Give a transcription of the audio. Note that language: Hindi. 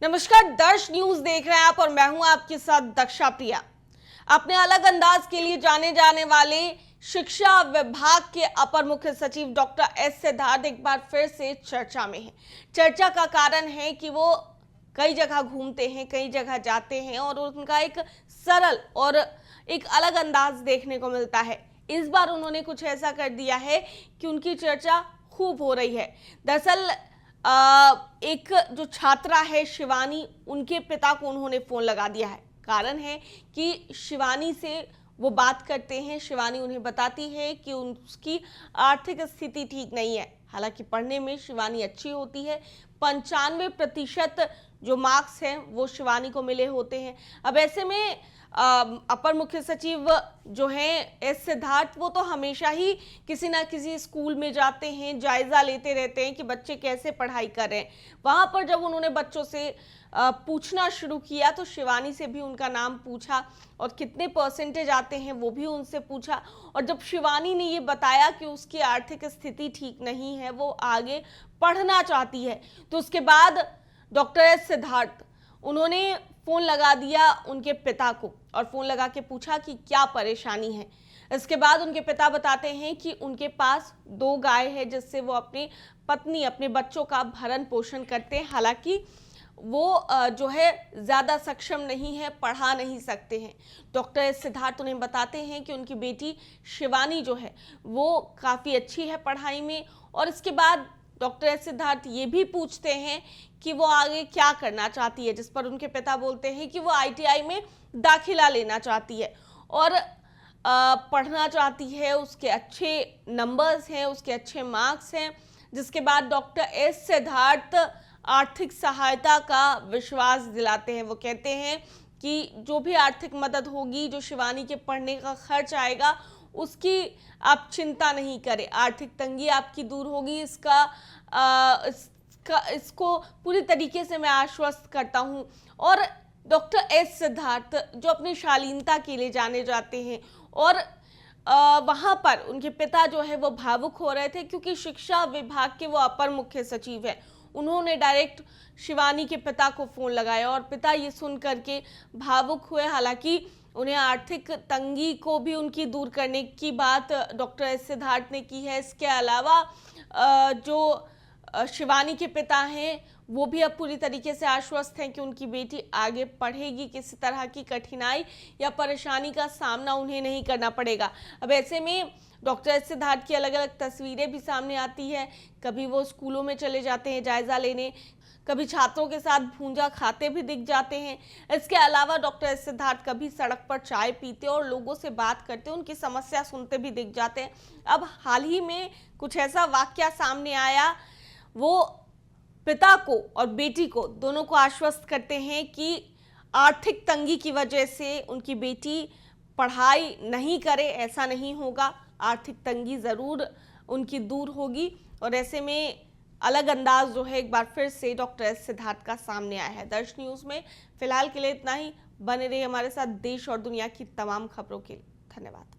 नमस्कार, दर्श न्यूज देख रहे हैं आप और मैं हूं आपके साथ दक्षा प्रिया। अपने अलग अंदाज के लिए जाने जाने वाले शिक्षा विभाग के अपर मुख्य सचिव डॉक्टर एस सिद्धार्थ एक बार फिर से चर्चा में हैं। चर्चा का कारण है कि वो कई जगह घूमते हैं, कई जगह जाते हैं और उनका एक सरल और एक अलग अंदाज देखने को मिलता है। इस बार उन्होंने कुछ ऐसा कर दिया है कि उनकी चर्चा खूब हो रही है। दरअसल एक जो छात्रा है शिवानी, उनके पिता को उन्होंने फोन लगा दिया है। कारण है कि शिवानी से वो बात करते हैं। शिवानी उन्हें बताती है कि उसकी आर्थिक स्थिति ठीक नहीं है। हालांकि पढ़ने में शिवानी अच्छी होती है, 95% जो मार्क्स हैं वो शिवानी को मिले होते हैं। अब ऐसे में अपर मुख्य सचिव जो हैं एस सिद्धार्थ, वो तो हमेशा ही किसी ना किसी स्कूल में जाते हैं, जायजा लेते रहते हैं कि बच्चे कैसे पढ़ाई कर रहे हैं। वहां पर जब उन्होंने बच्चों से पूछना शुरू किया तो शिवानी से भी उनका नाम पूछा और कितने परसेंटेज आते हैं वो भी उनसे पूछा। और जब शिवानी ने ये बताया कि उसकी आर्थिक स्थिति ठीक नहीं है, वो आगे पढ़ना चाहती है, तो उसके बाद डॉक्टर एस सिद्धार्थ उन्होंने फोन लगा दिया उनके पिता को और फोन लगा के पूछा कि क्या परेशानी है। इसके बाद उनके पिता बताते हैं कि उनके पास 2 गाय है जिससे वो अपनी पत्नी, अपने बच्चों का भरण पोषण करते हैं। हालांकि वो जो है ज्यादा सक्षम नहीं है, पढ़ा नहीं सकते हैं। डॉक्टर एस सिद्धार्थ उन्हें बताते हैं कि उनकी बेटी शिवानी जो है वो काफी अच्छी है पढ़ाई में। और इसके बाद डॉक्टर एस सिद्धार्थ ये भी पूछते हैं कि वो आगे क्या करना चाहती है, जिस पर उनके पिता बोलते हैं कि वो आईटीआई में दाखिला लेना चाहती है और पढ़ना चाहती है, उसके अच्छे नंबर्स हैं, उसके अच्छे मार्क्स हैं। जिसके बाद डॉक्टर एस सिद्धार्थ आर्थिक सहायता का विश्वास दिलाते हैं। वो कहते हैं कि जो भी आर्थिक मदद होगी, जो शिवानी के पढ़ने का खर्च आएगा, उसकी आप चिंता नहीं करें, आर्थिक तंगी आपकी दूर होगी। इसको पूरी तरीके से मैं आश्वस्त करता हूं। और डॉक्टर एस सिद्धार्थ जो अपनी शालीनता के लिए जाने जाते हैं और वहां पर उनके पिता जो है वो भावुक हो रहे थे, क्योंकि शिक्षा विभाग के वो अपर मुख्य सचिव हैं। उन्होंने डायरेक्ट शिवानी के पिता को फोन लगाया और पिता ये सुन करके भावुक हुए। हालांकि उन्हें आर्थिक तंगी को भी उनकी दूर करने की बात डॉक्टर एस सिद्धार्थ ने की है। इसके अलावा जो शिवानी के पिता हैं वो भी अब पूरी तरीके से आश्वस्त हैं कि उनकी बेटी आगे पढ़ेगी, किसी तरह की कठिनाई या परेशानी का सामना उन्हें नहीं करना पड़ेगा। अब ऐसे में डॉक्टर एस सिद्धार्थ की अलग अलग तस्वीरें भी सामने आती है। कभी वो स्कूलों में चले जाते हैं जायजा लेने, कभी छात्रों के साथ भूंजा खाते भी दिख जाते हैं। इसके अलावा डॉक्टर एस सिद्धार्थ कभी सड़क पर चाय पीते और लोगों से बात करते, उनकी समस्या सुनते भी दिख जाते हैं। अब हाल ही में कुछ ऐसा वाकया सामने आया, वो पिता को और बेटी को दोनों को आश्वस्त करते हैं कि आर्थिक तंगी की वजह से उनकी बेटी पढ़ाई नहीं करे, ऐसा नहीं होगा। आर्थिक तंगी जरूर उनकी दूर होगी। और ऐसे में अलग अंदाज जो है एक बार फिर से डॉक्टर एस सिद्धार्थ का सामने आया है। दर्श न्यूज में फिलहाल के लिए इतना ही। बने रहिए हमारे साथ देश और दुनिया की तमाम खबरों के लिए। धन्यवाद।